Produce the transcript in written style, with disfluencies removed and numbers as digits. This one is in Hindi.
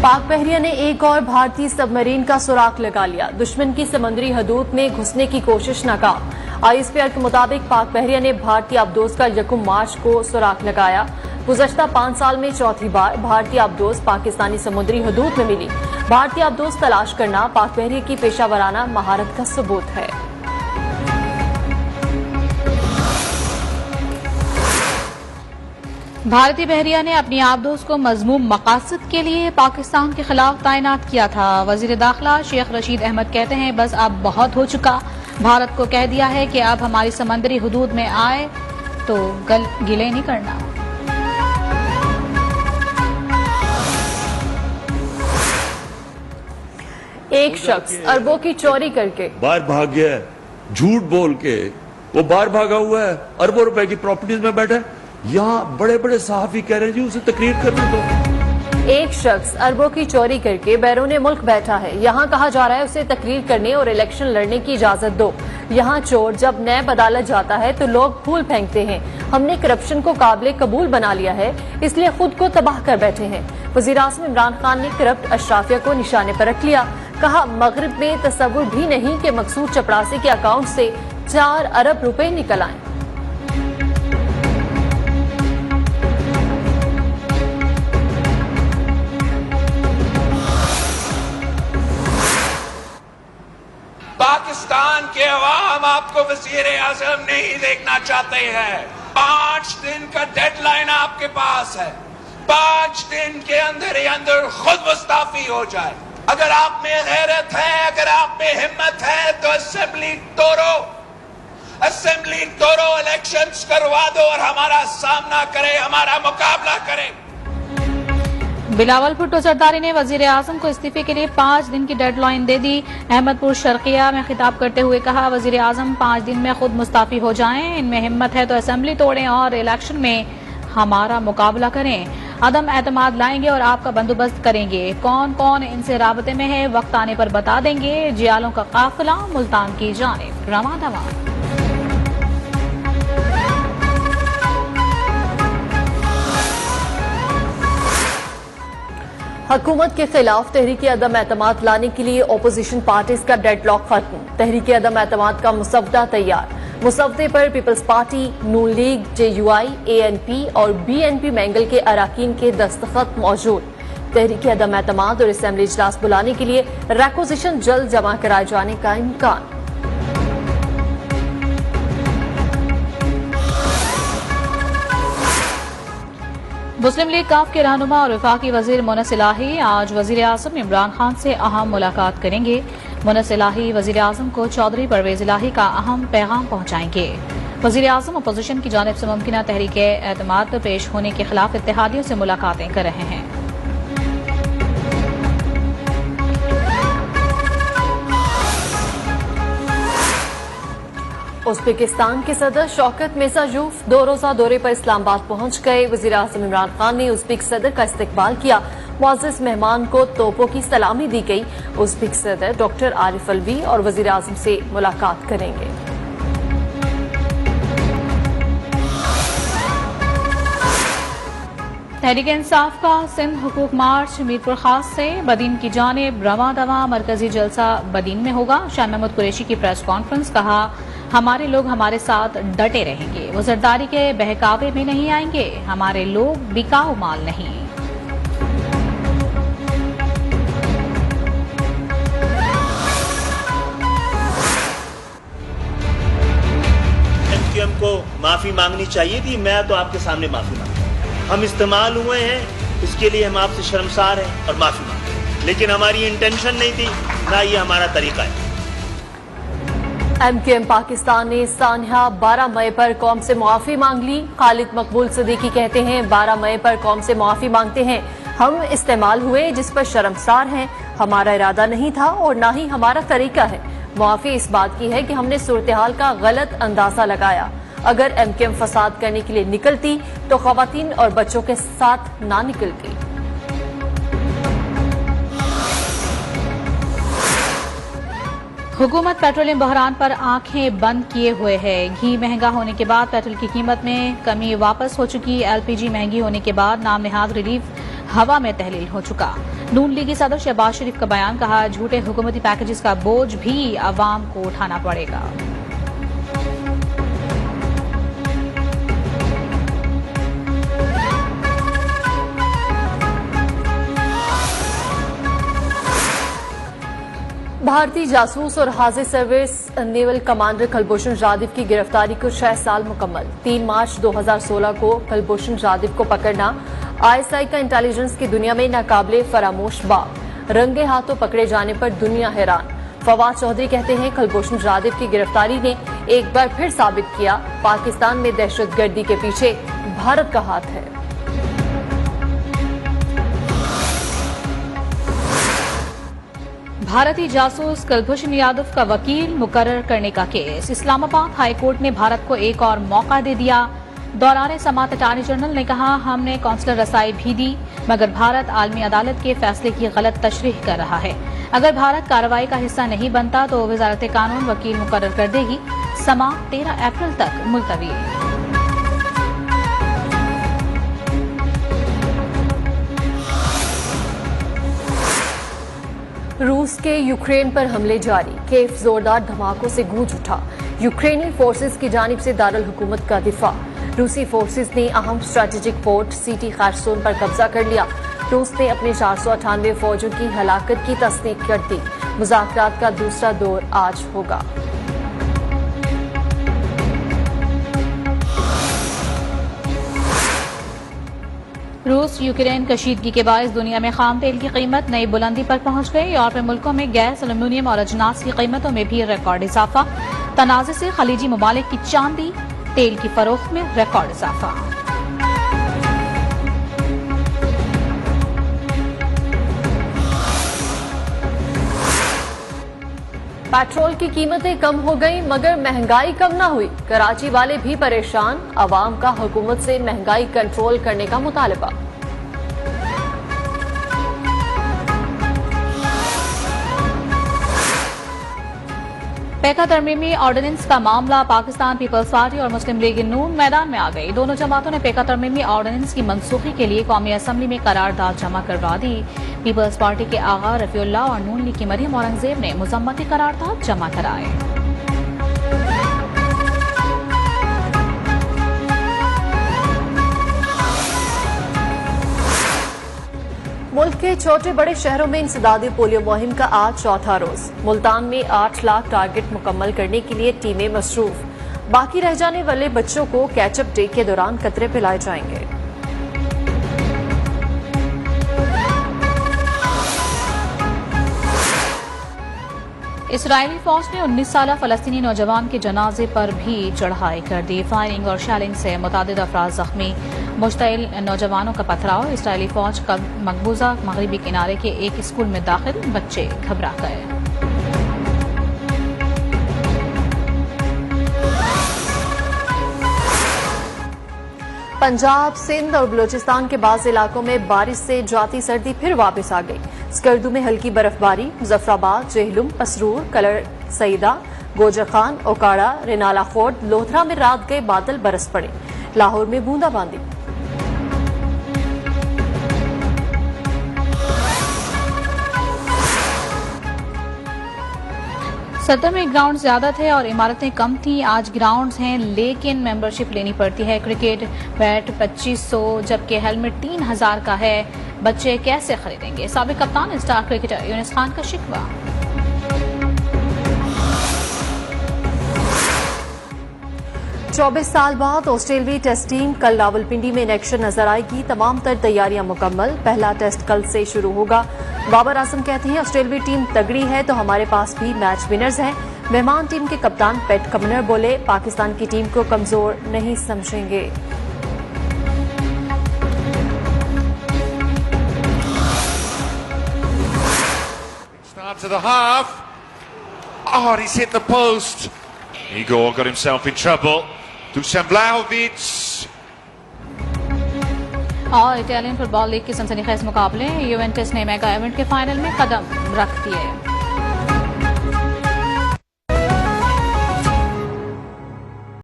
पाक बहरिया ने एक और भारतीय सबमरीन का सुराग लगा लिया। दुश्मन की समुद्री हदूद में घुसने की कोशिश नाकाम। आईएसपीआर के मुताबिक पाक बहरिया ने भारतीय आबदोज का 1 मार्च को सुराग लगाया। गुज़श्ता 5 साल में चौथी बार भारतीय आबदोज पाकिस्तानी समुद्री हदूद में मिली। भारतीय आबदोज तलाश करना पाक बहरिया की पेशावराना महारत का सबूत है। भारतीय बहरिया ने अपनी आबदोज को मज़मूम मकासद के लिए पाकिस्तान के खिलाफ तैनात किया था। वजीर दाखिला शेख रशीद अहमद कहते हैं, बस अब बहुत हो चुका। भारत को कह दिया है कि अब हमारी समंदरी हुदूद में आए तो गिले नहीं करना। एक शख्स अरबों की चोरी करके बाहर भाग गया है, झूठ बोल के वो बाहर भागा हुआ है, अरबों रुपए की प्रॉपर्टीज में बैठा है। यहाँ बड़े बड़े सहाफी कह रहे हैं जी उसे तकरीर करने दो। एक शख्स अरबों की चोरी करके बैरून मुल्क बैठा है। यहाँ कहा जा रहा है उसे तकरीर करने और इलेक्शन लड़ने की इजाजत दो। यहाँ चोर जब नैब अदालत जाता है तो लोग फूल फेंकते हैं। हमने करप्शन को काबिल कबूल बना लिया है, इसलिए खुद को तबाह कर बैठे हैं। वज़ीर आज़म इमरान खान ने करप्ट अशराफिया को निशाने पर रख लिया। कहा, मगरिब में तसव्वुर भी नहीं कि मकसूद चपरासी के अकाउंट से 4 अरब रुपए निकल आए। पाकिस्तान के अवाम आपको वज़ीर आज़म नहीं देखना चाहते हैं। 5 दिन का डेडलाइन आपके पास है। 5 दिन के अंदर ही अंदर खुद मुस्ताफी हो जाए। अगर आप में गैरत है, अगर आप में हिम्मत है तो असेंबली तोड़ो, इलेक्शंस करवा दो और हमारा सामना करे, हमारा मुकाबला करे। बिलावल भुट्टो जरदारी ने वजीर आजम को इस्तीफे के लिए 5 दिन की डेडलाइन दे दी। अहमदपुर शर्किया में खिताब करते हुए कहा, वजीर आजम 5 दिन में खुद मुस्ताफी हो जाएं। इनमें हिम्मत है तो असेंबली तोड़ें और इलेक्शन में हमारा मुकाबला करें। अदम एतमाद लाएंगे और आपका बंदोबस्त करेंगे। कौन कौन इनसे राबते में है वक्त आने पर बता देंगे। जियालों का काफिला मुल्तान की जानिब रवां दवां। हुकूमत के खिलाफ तहरीक अदम एतमाद लाने के लिए ओपोजिशन पार्टीज का डेडलॉक खत्म। तहरीक अदम एतमाद का मुसवदा तैयार। मुसवदे पर पीपल्स पार्टी, नून लीग, JUI, ANP और BNP मैंगल के अराकीन के दस्तखत मौजूद। तहरीक अदम एतमाद और असेंबली इजलास बुलाने के लिए रिक्विजिशन जल्द जमा कराए जाने का इम्कान। मुस्लिम लीग काफ के रहनुमा और वफाकी वजीर मुनस इलाही आज वजीर आजम इमरान खान से अहम मुलाकात करेंगे। मुनस इलाही वजीर आजम को चौधरी परवेज इलाही का अहम पैगाम पहुंचाएंगे। वजीर आजम अपोजिशन की जानिब से मुमकिन तहरीक एतमाद पर पेश होने के खिलाफ इत्तेहादियों से मुलाकातें कर रहे हैं। उज़्बेकिस्तान के सदर शौकत मिर्ज़ायोफ 2 रोज़ा दौरे पर इस्लामाबाद पहुंच गए। वज़ीर आज़म इमरान खान ने उज़्बेक सदर का इस्तकबाल किया। मुअज़्ज़ज़ मेहमान को तोपों की सलामी दी गई। उज़्बेक सदर डॉक्टर आरिफ अलवी और वज़ीर आज़म से मुलाकात करेंगे। तहरीक इंसाफ का सिंध हुकूक मार्च मीरपुर खास से बदीन की जानिब रवां दवां। मरकजी जलसा बदीन में होगा। शाह महमूद कुरैशी की प्रेस कॉन्फ्रेंस। कहा, हमारे लोग हमारे साथ डटे रहेंगे। वो जरदारी के बहकावे में नहीं आएंगे। हमारे लोग बिकाऊ माल नहीं। MQM को माफी मांगनी चाहिए थी। मैं तो आपके सामने माफी मांगता हूं। हम इस्तेमाल हुए हैं, इसके लिए हम आपसे शर्मसार हैं और माफी मांगते हैं, लेकिन हमारी इंटेंशन नहीं थी, ना ये हमारा तरीका है। MQM पाकिस्तान ने सान्हा 12 मई पर कौम से मुआफी मांग ली। खालिद मकबूल सिद्दीकी कहते हैं, 12 मई पर कौम से मुआफी मांगते हैं। हम इस्तेमाल हुए जिस पर शर्मसार हैं। हमारा इरादा नहीं था और ना ही हमारा तरीका है। मुआफी इस बात की है कि हमने सूरत-ए-हाल का गलत अंदाजा लगाया। अगर MQM फसाद करने के लिए निकलती तो खवातीन और बच्चों के साथ ना निकलती। हुकूमत पेट्रोलियम बहरान पर आंखें बंद किए हुए है। घी महंगा होने के बाद पेट्रोल की कीमत में कमी वापस हो चुकी। LPG महंगी होने के बाद नाम नेहाद रिलीफ हवा में तहलील हो चुका। नून लीगी सदर शहबाज शरीफ का बयान, कहा झूठे हुकूमती पैकेजेस का बोझ भी अवाम को उठाना पड़ेगा। भारतीय जासूस और हाजिर service naval commander Kulbhushan Jadhav की गिरफ्तारी को 6 साल मुकम्मल। 3 मार्च 2016 को कुलभूषण जाधव को पकड़ना आईएसआई का इंटेलिजेंस की दुनिया में नाकाबिले फरामोश बात। रंगे हाथों पकड़े जाने पर दुनिया हैरान। फवाद चौधरी कहते हैं कुलभूषण जाधव की गिरफ्तारी ने एक बार फिर साबित किया पाकिस्तान में दहशतगर्दी के पीछे भारत का हाथ है। भारतीय जासूस कुलभूषण यादव का वकील मुकर्रर करने का केस। इस्लामाबाद हाई कोर्ट ने भारत को एक और मौका दे दिया। दौरान समाअत अटॉर्नी जनरल ने कहा, हमने कौंसलर रसाई भी दी, मगर भारत आलमी अदालत के फैसले की गलत तशरीह कर रहा है। अगर भारत कार्रवाई का हिस्सा नहीं बनता तो वजारत कानून वकील मुकर्रर कर देगी। समाअत 13 अप्रैल तक मुलतवी। रूस के यूक्रेन पर हमले जारी। कीव जोरदार धमाकों से गूंज उठा। यूक्रेनी फोर्सेस की जानिब से दारुल हुकूमत का दिफा। रूसी फोर्सेस ने अहम स्ट्रेटेजिक पोर्ट सिटी खैरसोन पर कब्जा कर लिया। रूस ने अपने 498 फौजों की हलाकत की तस्दीक कर दी। मुज़ाकरात का दूसरा दौर आज होगा। रूस यूक्रेन कशीदगी के बायस दुनिया में खाम तेल की कीमत नई बुलंदी पर पहुंच गई। यूरोपीय मुल्कों में गैस, एल्यूमीनियम और अजनास की कीमतों में भी रिकॉर्ड इजाफा। तनाज़े से खलीजी ममालिक की चांदी तेल की फरोख्त में रिकॉर्ड इजाफा। पेट्रोल की कीमतें कम हो गई मगर महंगाई कम ना हुई। कराची वाले भी परेशान। अवाम का हुकूमत से महंगाई कंट्रोल करने का मुतालबा। पैका तरमीमी ऑर्डिनेंस का मामला। पाकिस्तान पीपल्स पार्टी और मुस्लिम लीग नून मैदान में आ गई। दोनों जमातों ने पैका तरमीमी ऑर्डिनेंस की मनसूखी के लिए कौमी असम्बली में करारदाद जमा करवा दी। पीपल्स पार्टी के आगा रफीउल्लाह और नून लीग की मरियम औरंगजेब ने मुजम्मती करारदाद जमा कराए। मुल्क के छोटे बड़े शहरों में इंसदादी पोलियो मुहिम का आज चौथा रोज। मुल्तान में 8 लाख टारगेट मुकम्मल करने के लिए टीमें मसरूफ। बाकी रह जाने वाले बच्चों को कैचअप डे के दौरान कतरे पिलाए जाएंगे। इसराइली फौज ने 19 साला फलस्तीनी नौजवान के जनाजे पर भी चढ़ाई कर दी। फायरिंग और शेलिंग से मुतादिद अफराद जख्मी। मुश्तइल नौजवानों का पथराव। इसराइली फौज का मकबूजा मगरबी किनारे के एक स्कूल में दाखिल। बच्चे घबरा गए। पंजाब, सिंध और बलूचिस्तान के बाज़ इलाकों में बारिश से जाती सर्दी फिर वापस आ गई। स्कर्दू में हल्की बर्फबारी। मुजफ्फराबाद, जेहलुम, पसरूर, कलर सईदा, गोजर खान, ओकाड़ा, रेनाला खोर्द, लोथरा में रात गए बादल बरस पड़े। लाहौर में बूंदाबांदी। सदर में ग्राउंड ज्यादा थे और इमारतें कम थीं। आज ग्राउंड्स हैं लेकिन मेंबरशिप लेनी पड़ती है। क्रिकेट बैट 2500 जबकि हेलमेट 3000 का है। बच्चे कैसे खरीदेंगे? साबिक कप्तान स्टार क्रिकेटर यूनुस खान का शिकवा। 24 साल बाद ऑस्ट्रेलियाई टेस्ट टीम कल रावलपिंडी में इन एक्शन नजर आएगी। तमाम तर तैयारियां मुकम्मल। पहला टेस्ट कल से शुरू होगा। बाबर आजम कहते हैं ऑस्ट्रेलियाई टीम तगड़ी है तो हमारे पास भी मैच विनर्स हैं। मेहमान टीम के कप्तान पैट कमिंस बोले, पाकिस्तान की टीम को कमजोर नहीं समझेंगे। To the half. Oh, and he's hit the post. Igor got himself in trouble. Dusan Vlahovic. और इटालियन फुटबॉल लीग के सनसनीखेज मुकाबले। यूवेंटस ने मेगा इवेंट के फाइनल में कदम रख दिए।